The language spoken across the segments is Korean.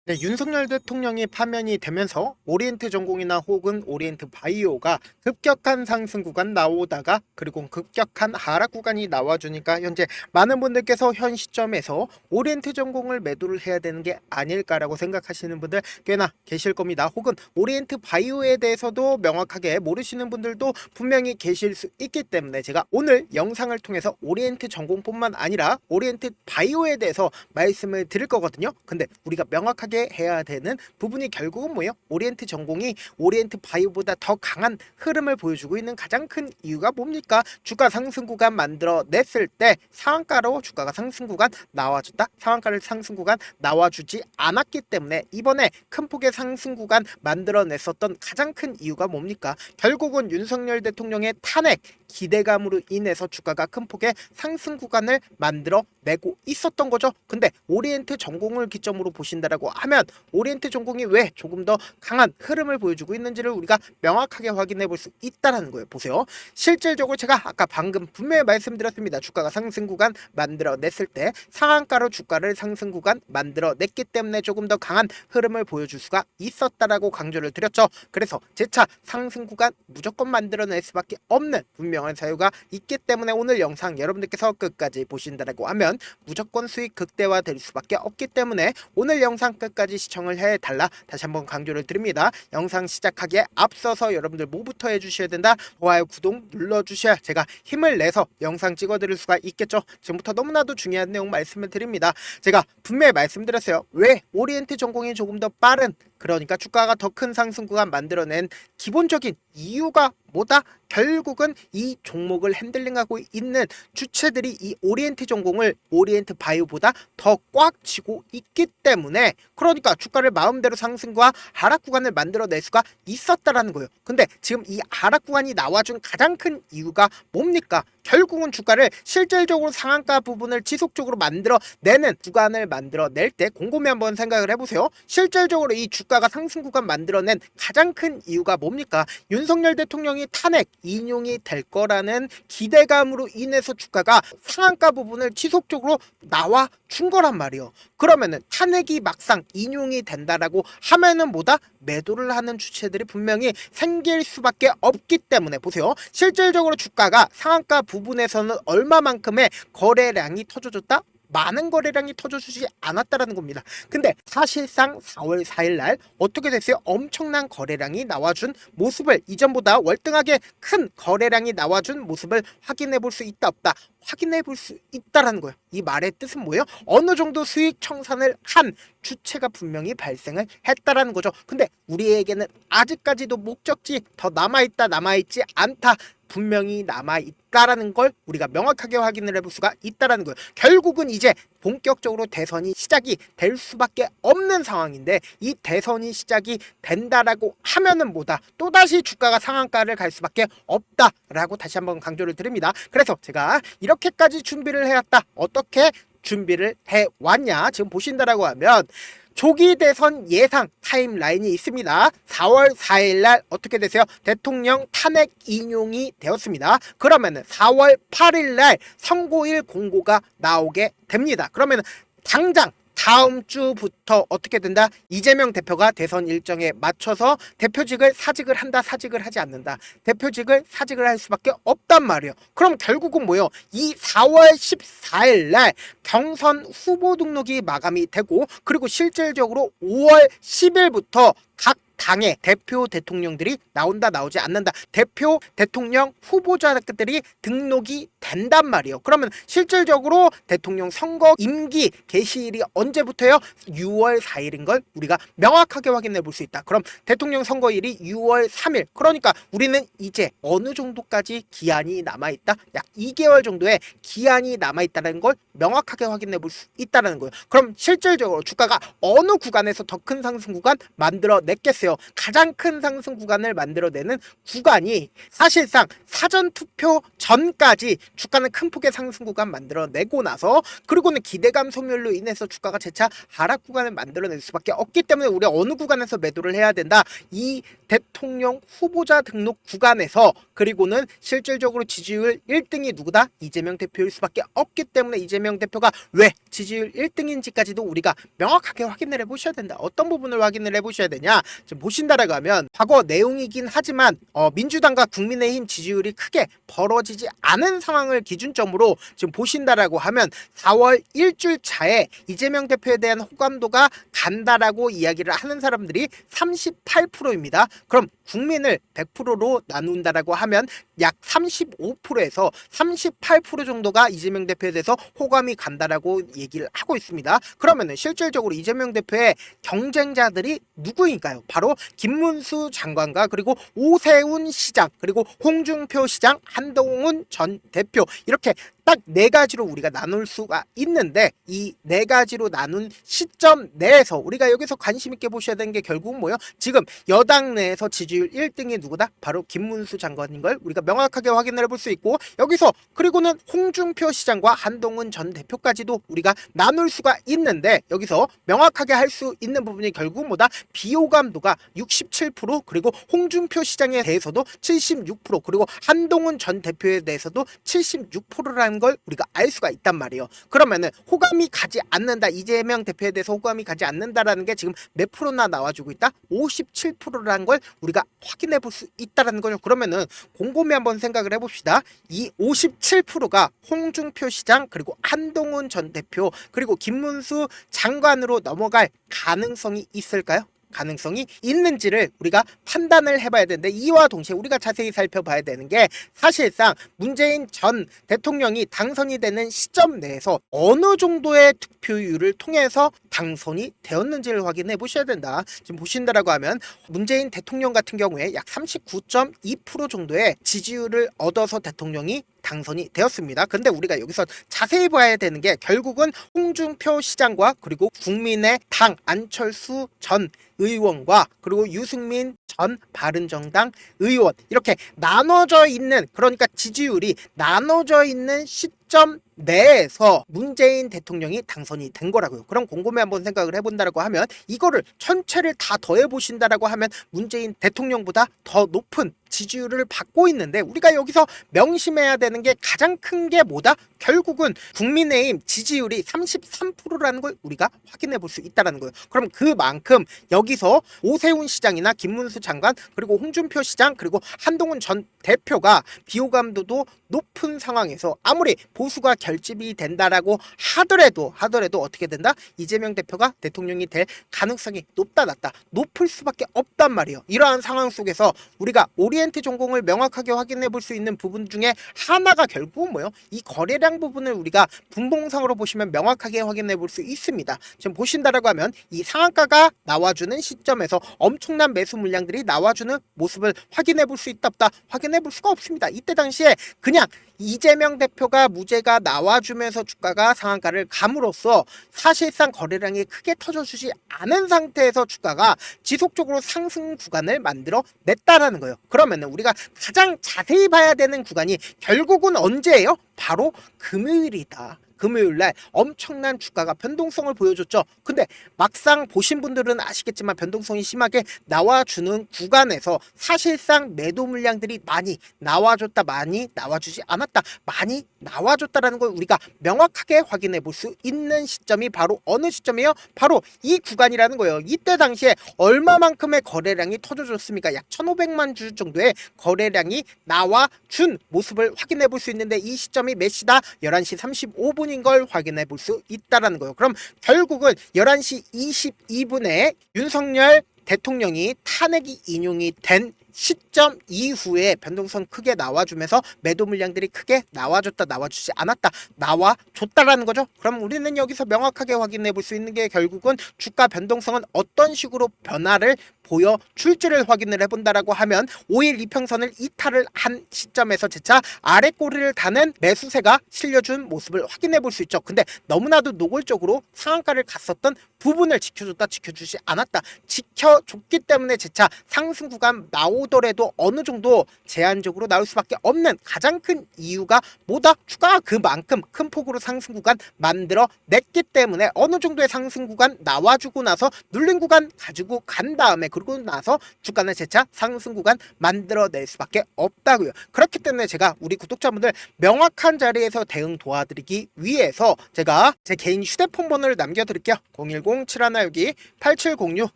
네, 윤석열 대통령이 파면이 되면서 오리엔트 전공이나 혹은 오리엔트 바이오가 급격한 상승 구간 나오다가 그리고 급격한 하락 구간이 나와주니까 현재 많은 분들께서 현 시점에서 오리엔트 전공을 매도를 해야 되는 게 아닐까라고 생각하시는 분들 꽤나 계실 겁니다. 혹은 오리엔트 바이오에 대해서도 명확하게 모르시는 분들도 분명히 계실 수 있기 때문에 제가 오늘 영상을 통해서 오리엔트 전공뿐만 아니라 오리엔트 바이오에 대해서 말씀을 드릴 거거든요. 근데 우리가 명확하게 해야 되는 부분이 결국은 뭐예요? 오리엔트 전공이 오리엔트 바이오보다 더 강한 흐름을 보여주고 있는 가장 큰 이유가 뭡니까? 주가 상승 구간 만들어 냈을 때 상한가로 주가가 상승 구간 나와줬다. 상한가를 상승 구간 나와주지 않았기 때문에 이번에 큰 폭의 상승 구간 만들어 냈었던 가장 큰 이유가 뭡니까? 결국은 윤석열 대통령의 탄핵 기대감으로 인해서 주가가 큰 폭의 상승 구간을 만들어 내고 있었던 거죠. 근데 오리엔트 전공을 기점으로 보신다라고 하면 오리엔트 전공이 왜 조금 더 강한 흐름을 보여주고 있는지를 우리가 명확하게 확인해 볼 수 있다는 거예요. 보세요. 실질적으로 제가 아까 방금 분명히 말씀드렸습니다. 주가가 상승 구간 만들어 냈을 때 상한가로 주가를 상승 구간 만들어 냈기 때문에 조금 더 강한 흐름을 보여줄 수가 있었다라고 강조를 드렸죠. 그래서 재차 상승 구간 무조건 만들어낼 수밖에 없는 분명한 사유가 있기 때문에 오늘 영상 여러분들께서 끝까지 보신다라고 하면 무조건 수익 극대화될 수밖에 없기 때문에 오늘 영상 끝까지 시청을 해달라 다시 한번 강조를 드립니다. 영상 시작하기에 앞서서 여러분들 뭐부터 해주셔야 된다? 좋아요, 구독 눌러주셔야 제가 힘을 내서 영상 찍어드릴 수가 있겠죠. 지금부터 너무나도 중요한 내용 말씀을 드립니다. 제가 분명히 말씀드렸어요. 왜 오리엔트 전공이 조금 더 빠른, 그러니까 주가가 더 큰 상승 구간 만들어낸 기본적인 이유가 뭐다? 결국은 이 종목을 핸들링하고 있는 주체들이 이 오리엔트 전공을 오리엔트 바이오보다 더 꽉 쥐고 있기 때문에, 그러니까 주가를 마음대로 상승과 하락 구간을 만들어낼 수가 있었다라는 거예요. 근데 지금 이 하락 구간이 나와준 가장 큰 이유가 뭡니까? 결국은 주가를 실질적으로 상한가 부분을 지속적으로 만들어내는 구간을 만들어낼 때 곰곰이 한번 생각을 해보세요. 실질적으로 이 주가가 상승 구간 만들어낸 가장 큰 이유가 뭡니까? 윤석열 대통령이 탄핵 인용이 될 거라는 기대감으로 인해서 주가가 상한가 부분을 지속적으로 나와 준 거란 말이에요. 그러면은 탄핵이 막상 인용이 된다라고 하면은 뭐다? 매도를 하는 주체들이 분명히 생길 수밖에 없기 때문에 보세요. 실질적으로 주가가 상한가 부분에서는 얼마만큼의 거래량이 터져줬다? 많은 거래량이 터져주지 않았다라는 겁니다. 근데 사실상 4월 4일 날 어떻게 됐어요? 엄청난 거래량이 나와준 모습을, 이전보다 월등하게 큰 거래량이 나와준 모습을 확인해 볼 수 있다 없다? 확인해 볼 수 있다라는 거예요. 이 말의 뜻은 뭐예요? 어느 정도 수익 청산을 한 주체가 분명히 발생을 했다라는 거죠. 근데 우리에게는 아직까지도 목적지 더 남아있다 남아있지 않다 분명히 남아있다라는 걸 우리가 명확하게 확인을 해볼 수가 있다라는 거예요. 결국은 이제 본격적으로 대선이 시작이 될 수밖에 없는 상황인데, 이 대선이 시작이 된다라고 하면은 뭐다? 또다시 주가가 상한가를 갈 수밖에 없다라고 다시 한번 강조를 드립니다. 그래서 제가 이렇게까지 준비를 해왔다. 어떻게 준비를 해왔냐? 지금 보신다라고 하면 조기 대선 예상 타임라인이 있습니다. 4월 4일 날 어떻게 되세요? 대통령 탄핵 인용이 되었습니다. 그러면은 4월 8일 날 선고일 공고가 나오게 됩니다. 그러면 당장 다음 주부터 어떻게 된다? 이재명 대표가 대선 일정에 맞춰서 대표직을 사직을 한다, 사직을 하지 않는다. 대표직을 사직을 할 수밖에 없단 말이에요. 그럼 결국은 뭐예요? 이 4월 14일 날 경선 후보 등록이 마감이 되고, 그리고 실질적으로 5월 10일부터 각 당의 대표 대통령들이 나온다 나오지 않는다, 대표 대통령 후보자들이 등록이 된단 말이에요. 그러면 실질적으로 대통령 선거 임기 개시일이 언제부터요? 6월 4일인 걸 우리가 명확하게 확인해 볼 수 있다. 그럼 대통령 선거일이 6월 3일, 그러니까 우리는 이제 어느 정도까지 기한이 남아있다? 약 2개월 정도의 기한이 남아있다는 걸 명확하게 확인해 볼 수 있다는 거예요. 그럼 실질적으로 주가가 어느 구간에서 더 큰 상승 구간 만들어 냈겠어요? 보세요. 가장 큰 상승 구간을 만들어내는 구간이 사실상 사전투표 전까지 주가는 큰 폭의 상승 구간 만들어내고 나서 그리고는 기대감 소멸로 인해서 주가가 재차 하락 구간을 만들어낼 수밖에 없기 때문에 우리가 어느 구간에서 매도를 해야 된다. 이 대통령 후보자 등록 구간에서 그리고는 실질적으로 지지율 1등이 누구다? 이재명 대표일 수밖에 없기 때문에 이재명 대표가 왜 지지율 1등인지까지도 우리가 명확하게 확인을 해보셔야 된다. 어떤 부분을 확인을 해보셔야 되냐? 지금 보신다라고 하면 과거 내용이긴 하지만 민주당과 국민의힘 지지율이 크게 벌어지지 않은 상황을 기준점으로 지금 보신다라고 하면 4월 일주일 차에 이재명 대표에 대한 호감도가 간다라고 이야기를 하는 사람들이 38%입니다. 그럼 국민을 100%로 나눈다라고 하면 약 35%에서 38% 정도가 이재명 대표에 대해서 호감이 간다라고 얘기를 하고 있습니다. 그러면은 실질적으로 이재명 대표의 경쟁자들이 누구인가요? 바로 김문수 장관과 그리고 오세훈 시장 그리고 홍준표 시장 한동훈 전 대표 이렇게 딱 네 가지로 우리가 나눌 수가 있는데 이 네 가지로 나눈 시점 내에서 우리가 여기서 관심 있게 보셔야 되는 게 결국은 뭐예요? 지금 여당 내에서 지지율 1등이 누구다? 바로 김문수 장관인 걸 우리가 명확하게 확인을 해볼 수 있고 여기서 그리고는 홍준표 시장과 한동훈 전 대표까지도 우리가 나눌 수가 있는데 여기서 명확하게 할 수 있는 부분이 결국은 뭐다? 비호감도가 67% 그리고 홍준표 시장에 대해서도 76% 그리고 한동훈 전 대표에 대해서도 76%라는 걸 우리가 알 수가 있단 말이에요. 그러면은 호감이 가지 않는다. 이재명 대표에 대해서 호감이 가지 않는다라는 게 지금 몇 프로나 나와주고 있다? 57%라는 걸 우리가 확인해 볼 수 있다라는 거죠. 그러면은 곰곰이 한번 생각을 해봅시다. 이 57%가 홍준표 시장 그리고 한동훈 전 대표 그리고 김문수 장관으로 넘어갈 가능성이 있을까요? 가능성이 있는지를 우리가 판단을 해봐야 되는데 이와 동시에 우리가 자세히 살펴봐야 되는 게 사실상 문재인 전 대통령이 당선이 되는 시점 내에서 어느 정도의 득표율을 통해서 당선이 되었는지를 확인해 보셔야 된다. 지금 보신다라고 하면 문재인 대통령 같은 경우에 약 39.2% 정도의 지지율을 얻어서 대통령이 당선이 되었습니다. 근데 우리가 여기서 자세히 봐야 되는 게 결국은 홍준표 시장과 그리고 국민의당 안철수 전 의원과 그리고 유승민 전 바른정당 의원 이렇게 나눠져 있는 그러니까 지지율이 나눠져 있는 시점 내에서 문재인 대통령이 당선이 된 거라고요. 그럼 곰곰이 한번 생각을 해본다라고 하면 이거를 전체를 다 더해 보신다라고 하면 문재인 대통령보다 더 높은 지지율을 받고 있는데 우리가 여기서 명심해야 되는 게 가장 큰 게 뭐다? 결국은 국민의힘 지지율이 33%라는 걸 우리가 확인해 볼 수 있다는 거예요. 그럼 그만큼 여기서 오세훈 시장이나 김문수 장관 그리고 홍준표 시장 그리고 한동훈 전 대표가 비호감도도 높은 상황에서 아무리 보수가 결집이 된다라고 하더라도 어떻게 된다? 이재명 대표가 대통령이 될 가능성이 높다 낮다 높을 수밖에 없단 말이에요. 이러한 상황 속에서 우리가 오리엔트 전공을 명확하게 확인해 볼 수 있는 부분 중에 하나가 결국은 뭐예요? 이 거래량 부분을 우리가 분봉상으로 보시면 명확하게 확인해 볼 수 있습니다. 지금 보신다라고 하면 이 상한가가 나와주는 시점에서 엄청난 매수 물량들이 나와주는 모습을 확인해 볼 수 있다 없다 확인해 볼 수가 없습니다. 이때 당시에 그냥 이재명 대표가 무죄가 나와주면서 주가가 상한가를 감으로써 사실상 거래량이 크게 터져주지 않은 상태에서 주가가 지속적으로 상승 구간을 만들어 냈다라는 거예요. 그러면 우리가 가장 자세히 봐야 되는 구간이 결국은 언제예요? 바로 금요일이다. 금요일날 엄청난 주가가 변동성을 보여줬죠. 근데 막상 보신 분들은 아시겠지만 변동성이 심하게 나와주는 구간에서 사실상 매도 물량들이 많이 나와줬다 많이 나와주지 않았다 많이 나와줬다라는 걸 우리가 명확하게 확인해 볼 수 있는 시점이 바로 어느 시점이에요? 바로 이 구간이라는 거예요. 이때 당시에 얼마만큼의 거래량이 터져줬습니까? 약 1500만 주 정도의 거래량이 나와준 모습을 확인해 볼 수 있는데 이 시점이 몇 시다? 11시 35분 인 걸 확인해 볼 수 있다라는 거예요. 그럼 결국은 11시 22분에 윤석열 대통령이 탄핵이 인용이 된 시점 이후에 변동성 크게 나와주면서 매도 물량들이 크게 나와줬다 나와주지 않았다 나와줬다라는 거죠. 그럼 우리는 여기서 명확하게 확인해 볼 수 있는 게 결국은 주가 변동성은 어떤 식으로 변화를 보여줄지를 확인을 해본다라고 하면 5일 이평선을 이탈을 한 시점에서 재차 아래 꼬리를 다는 매수세가 실려준 모습을 확인해 볼 수 있죠. 근데 너무나도 노골적으로 상한가를 갔었던 부분을 지켜줬다, 지켜주지 않았다, 지켜줬기 때문에 재차 상승 구간 나오더라도 어느 정도 제한적으로 나올 수밖에 없는 가장 큰 이유가 뭐다? 주가가 그만큼 큰 폭으로 상승 구간 만들어 냈기 때문에 어느 정도의 상승 구간 나와주고 나서 눌린 구간 가지고 간 다음에 그러고 나서 주가는 재차 상승 구간 만들어낼 수밖에 없다고요. 그렇기 때문에 제가 우리 구독자분들 명확한 자리에서 대응 도와드리기 위해서 제가 제 개인 휴대폰 번호를 남겨드릴게요. 010-7162-8706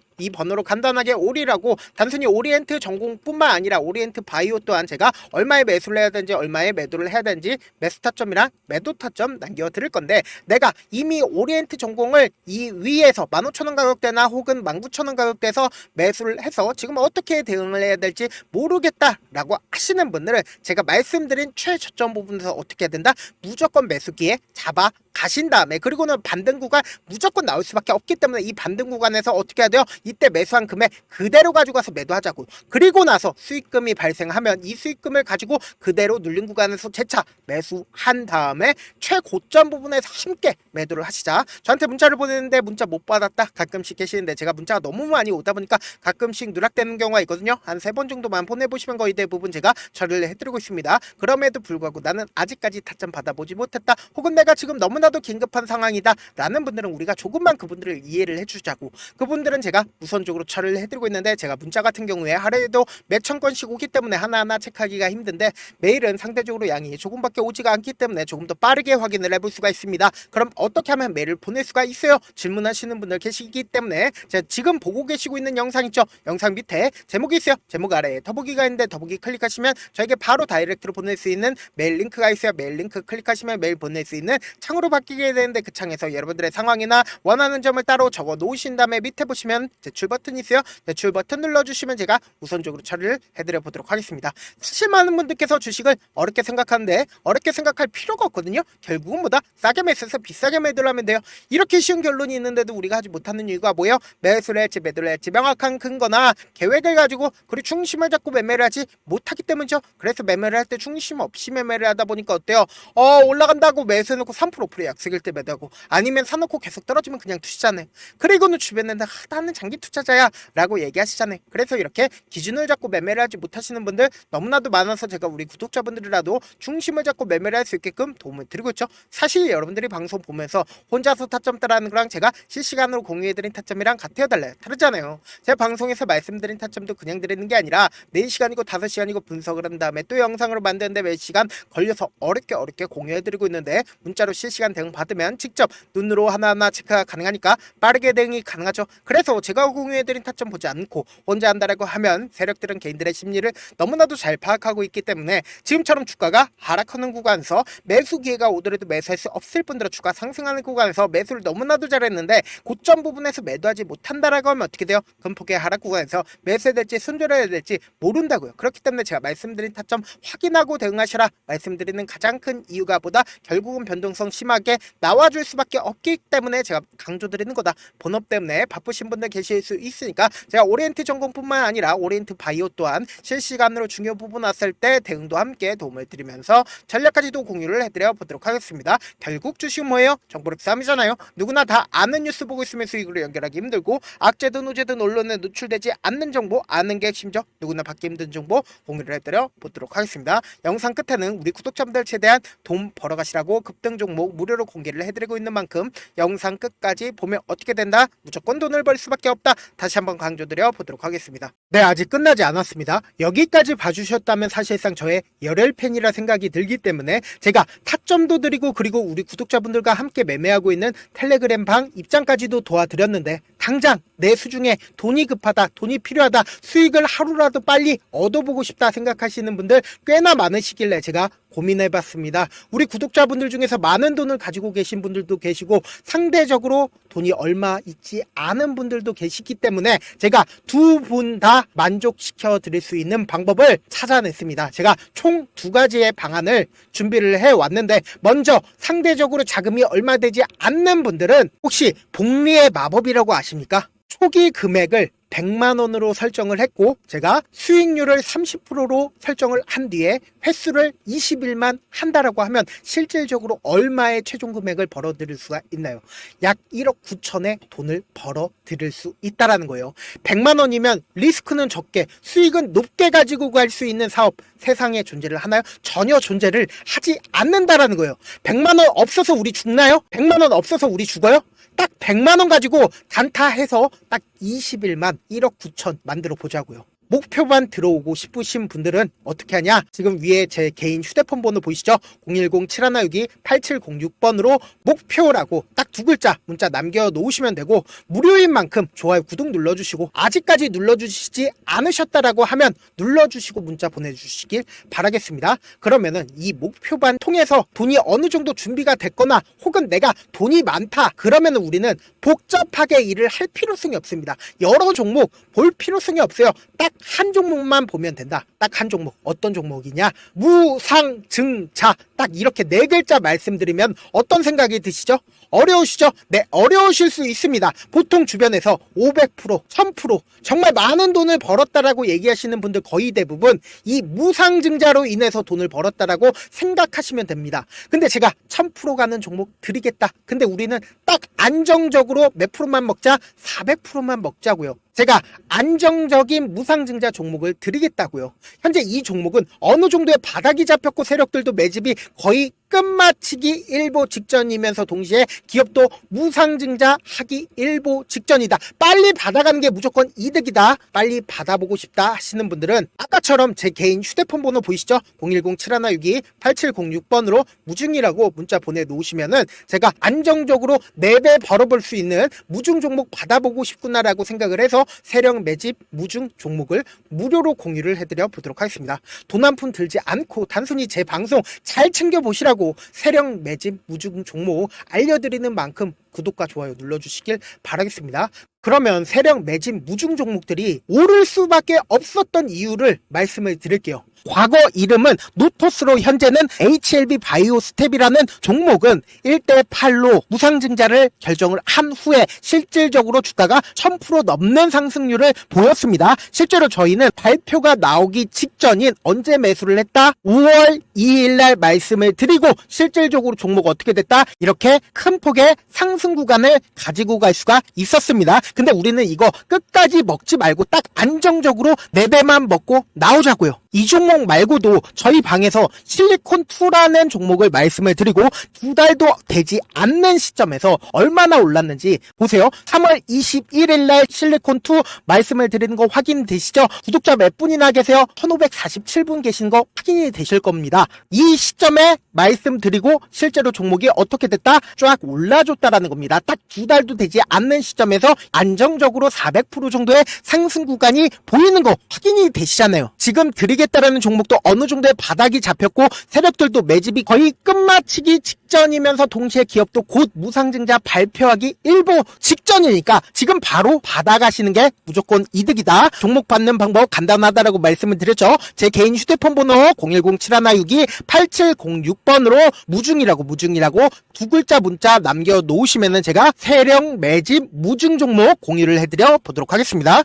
이 번호로 간단하게 오리라고, 단순히 오리엔트 전공뿐만 아니라 오리엔트 바이오 또한 제가 얼마에 매수를 해야 되는지 얼마에 매도를 해야 되는지 매수 타점이랑 매도 타점 남겨드릴 건데, 내가 이미 오리엔트 전공을 이 위에서 15,000원 가격대나 혹은 19,000원 가격대에서 매수를 해서 지금 어떻게 대응을 해야 될지 모르겠다라고 하시는 분들은 제가 말씀드린 최저점 부분에서 어떻게 해야 된다? 무조건 매수기에 잡아 가신 다음에, 그리고는 반등 구간 무조건 나올 수밖에 없기 때문에 이 반등 구간에서 어떻게 해야 돼요? 이때 매수한 금액 그대로 가지고 가서 매도하자고. 그리고 나서 수익금이 발생하면 이 수익금을 가지고 그대로 눌린 구간에서 재차 매수한 다음에 최고점 부분에서 함께 매도를 하시자. 저한테 문자를 보내는데 문자 못 받았다 가끔씩 계시는데, 제가 문자가 너무 많이 오다 보니까 가끔씩 누락되는 경우가 있거든요. 한 3번 정도만 보내보시면 거의 대부분 제가 처리를 해드리고 있습니다. 그럼에도 불구하고 나는 아직까지 타점 받아보지 못했다, 혹은 내가 지금 너무나도 긴급한 상황이다 라는 분들은 우리가 조금만 그분들을 이해를 해주자고, 그분들은 제가 우선적으로 처리를 해드리고 있는데, 제가 문자 같은 경우에 하루에도 몇천 건씩 오기 때문에 하나하나 체크하기가 힘든데, 매일은 상대적으로 양이 조금밖에 오지가 않기 때문에 조금 더 빠르게 확인을 해볼 수가 있습니다. 그럼 어떻게 하면 메일을 보낼 수가 있어요? 질문하시는 분들 계시기 때문에 제가 지금 보고 계시고 있는 영상 있죠? 영상 밑에 제목이 있어요. 제목 아래에 더보기가 있는데 더보기 클릭하시면 저에게 바로 다이렉트로 보낼 수 있는 메일 링크가 있어요. 메일 링크 클릭하시면 메일 보낼 수 있는 창으로 바뀌게 되는데, 그 창에서 여러분들의 상황이나 원하는 점을 따로 적어 놓으신 다음에 밑에 보시면 제출 버튼이 있어요. 제출 버튼 눌러주시면 제가 우선적으로 처리를 해드려 보도록 하겠습니다. 사실 많은 분들께서 주식을 어렵게 생각하는데 어렵게 생각할 필요가 없거든요. 결국은 뭐다? 싸게 매수해서 비싸게 매도를 하면 돼요. 이렇게 쉬운 결론이 있는데도 우리가 하지 못하는 이유가 뭐예요? 매수를 할지 매도를 할지 명확한 근거나 계획을 가지고 그리고 중심을 잡고 매매를 하지 못하기 때문이죠. 그래서 매매를 할 때 중심 없이 매매를 하다 보니까 어때요? 올라간다고 매수해놓고 3% 5% 약속일 때 매도하고, 아니면 사놓고 계속 떨어지면 그냥 투시잖아요. 그리고는 주변에는 나는 장기 투자자야 라고 얘기하시잖아요. 그래서 이렇게 기준을 잡고 매매를 하지 못하시는 분들 너무나도 많아서 제가 우리 구독자분들이라도 중심을 잡고 매매를 할 수 있게끔 도움을 드리고 있죠. 사실 여러분들이 방송 보면서 혼자서 타점 따라하는 거랑 제가 실시간으로 공유해드린 타점이랑 같아요, 달라요? 다르잖아요. 제가 방송에서 말씀드린 타점도 그냥 드리는 게 아니라 4시간이고 5시간이고 분석을 한 다음에 또 영상으로 만드는데 몇 시간 걸려서 어렵게 공유해드리고 있는데, 문자로 실시간 대응 받으면 직접 눈으로 하나하나 체크가 가능하니까 빠르게 대응이 가능하죠. 그래서 제가 공유해드린 타점 보지 않고 혼자 한다라고 하면 세력들은 개인들의 심리를 너무나도 잘 파악하고 있기 때문에 지금처럼 주가가 하락하는 구간에서 매수 기회가 오더라도 매수할 수 없을 뿐더러 주가 상승하는 구간에서 매수를 너무나도 잘했는데 고점 부분에서 매도하지 못한다라고 하면 어떻게 돼요? 금폭의 하락 구간에서 매수해야 될지 손절해야 될지 모른다고요. 그렇기 때문에 제가 말씀드린 타점 확인하고 대응하셔라 말씀드리는 가장 큰 이유가 보다 결국은 변동성 심하게 나와줄 수밖에 없기 때문에 제가 강조드리는 거다. 본업 때문에 바쁘신 분들 계실 수 있으니까 제가 오리엔트 전공뿐만 아니라 오리엔트 바이오 또한 실시간으로 중요 부분 왔을 때 대응도 함께 도움을 드리면서 전략까지도 공유를 해드려 보도록 하겠습니다. 결국 주식은 뭐예요? 정보력 싸움이잖아요. 누구나 다 아는 뉴스 보고 있으면 수익으로 연결하기 힘들고, 악재든 호재든 언론에 노출되지 않는 정보, 아는 게 핵심적, 누구나 받기 힘든 정보 공유를 해드려 보도록 하겠습니다. 영상 끝에는 우리 구독자분들 최대한 돈 벌어가시라고 급등 종목 무료로 공개를 해드리고 있는 만큼 영상 끝까지 보면 어떻게 된다? 무조건 돈을 벌 수밖에 없다. 다시 한번 강조드려 보도록 하겠습니다. 네, 아직 끝나지 않았습니다. 여기까지 봐주셨다면 사실상 저의 열혈 팬이라 생각이 들기 때문에 제가 타점도 드리고, 그리고 우리 구독자분들과 함께 매매하고 있는 텔레그램 방 입장까지도 도와드렸는데, 당장 내 수중에 돈이 급하다, 돈이 필요하다, 수익을 하루라도 빨리 얻어보고 싶다 생각하시는 분들 꽤나 많으시길래 제가 고민해봤습니다. 우리 구독자분들 중에서 많은 돈을 가지고 계신 분들도 계시고 상대적으로 돈이 얼마 있지 않은 분들도 계시기 때문에 제가 두 분 다 만족시켜 드릴 수 있는 방법을 찾아냈습니다. 제가 총 2가지의 방안을 준비를 해왔는데, 먼저 상대적으로 자금이 얼마 되지 않는 분들은 혹시 복리의 마법이라고 아십니까? 초기 금액을 100만 원으로 설정을 했고 제가 수익률을 30%로 설정을 한 뒤에 횟수를 20일만 한다라고 하면 실질적으로 얼마의 최종 금액을 벌어들일 수가 있나요? 약 1억 9천의 돈을 벌어들일 수 있다라는 거예요. 100만 원이면 리스크는 적게 수익은 높게 가지고 갈 수 있는 사업 세상에 존재를 하나요? 전혀 존재를 하지 않는다라는 거예요. 100만 원 없어서 우리 죽나요? 100만 원 없어서 우리 죽어요? 딱 100만 원 가지고 단타해서 딱 20일만 1억 9천 만들어 보자고요. 목표만 들어오고 싶으신 분들은 어떻게 하냐? 지금 위에 제 개인 휴대폰 번호 보이시죠? 010-7162-8706번으로 목표라고 딱 두 글자 문자 남겨놓으시면 되고 무료인 만큼 좋아요, 구독 눌러주시고 아직까지 눌러주시지 않으셨다라고 하면 눌러주시고 문자 보내주시길 바라겠습니다. 그러면은 이 목표반 통해서 돈이 어느 정도 준비가 됐거나 혹은 내가 돈이 많다 그러면은 우리는 복잡하게 일을 할 필요성이 없습니다. 여러 종목 볼 필요성이 없어요. 딱 한 종목만 보면 된다. 딱 한 종목. 어떤 종목이냐? 무상증자. 딱 이렇게 네 글자 말씀드리면 어떤 생각이 드시죠? 어려우시죠? 네, 어려우실 수 있습니다. 보통 주변에서 500%, 1000% 정말 많은 돈을 벌었다라고 얘기하시는 분들 거의 대부분 이 무상증자로 인해서 돈을 벌었다라고 생각하시면 됩니다. 근데 제가 1000% 가는 종목 드리겠다. 근데 우리는 딱 안정적으로 몇 프로만 먹자? 400%만 먹자고요. 제가 안정적인 무상증자 종목을 드리겠다고요. 현재 이 종목은 어느 정도의 바닥이 잡혔고 세력들도 매집이 거의 끝마치기 일보 직전이면서 동시에 기업도 무상증자 하기 일보 직전이다. 빨리 받아가는 게 무조건 이득이다. 빨리 받아보고 싶다 하시는 분들은 아까처럼 제 개인 휴대폰 번호 보이시죠? 010-7162-8706번으로 무중이라고 문자 보내놓으시면은 제가 안정적으로 4배 벌어볼 수 있는 무중 종목 받아보고 싶구나라고 생각을 해서 세력 매집 무중 종목을 무료로 공유를 해드려 보도록 하겠습니다. 돈 한 푼 들지 않고 단순히 제 방송 잘 챙겨보시라고 세력 매집 무중 종목 알려드리는 만큼 구독과 좋아요 눌러주시길 바라겠습니다. 그러면 세력 매집 무중 종목들이 오를 수밖에 없었던 이유를 말씀을 드릴게요. 과거 이름은 노토스로 현재는 HLB 바이오 스텝이라는 종목은 1대8로 무상증자를 결정을 한 후에 실질적으로 주가가 1000% 넘는 상승률을 보였습니다. 실제로 저희는 발표가 나오기 직전인 언제 매수를 했다? 5월 2일날 말씀을 드리고 실질적으로 종목 어떻게 됐다? 이렇게 큰 폭의 상승 구간을 가지고 갈 수가 있었습니다. 근데 우리는 이거 끝까지 먹지 말고 딱 안정적으로 4배만 먹고 나오자고요. 이 종목 말고도 저희 방에서 실리콘2라는 종목을 말씀을 드리고 2달도 되지 않는 시점에서 얼마나 올랐는지 보세요. 3월 21일 날 실리콘2 말씀을 드리는 거 확인되시죠? 구독자 몇 분이나 계세요? 1547분 계신 거 확인이 되실 겁니다. 이 시점에 말씀드리고 실제로 종목이 어떻게 됐다? 쫙 올라줬다라는 겁니다. 딱 2달도 되지 않는 시점에서 안정적으로 400% 정도의 상승 구간이 보이는 거 확인이 되시잖아요. 지금 드리겠다라는 종목도 어느 정도의 바닥이 잡혔고 세력들도 매집이 거의 끝마치기 직전이면서 동시에 기업도 곧 무상증자 발표하기 일보 직전이니까 지금 바로 받아가시는 게 무조건 이득이다. 종목 받는 방법 간단하다라고 말씀을 드렸죠. 제 개인 휴대폰 번호 010-7162-8706번으로 무중이라고 두 글자 문자 남겨놓으시면은 제가 세력 매집 무중 종목 공유를 해드려 보도록 하겠습니다.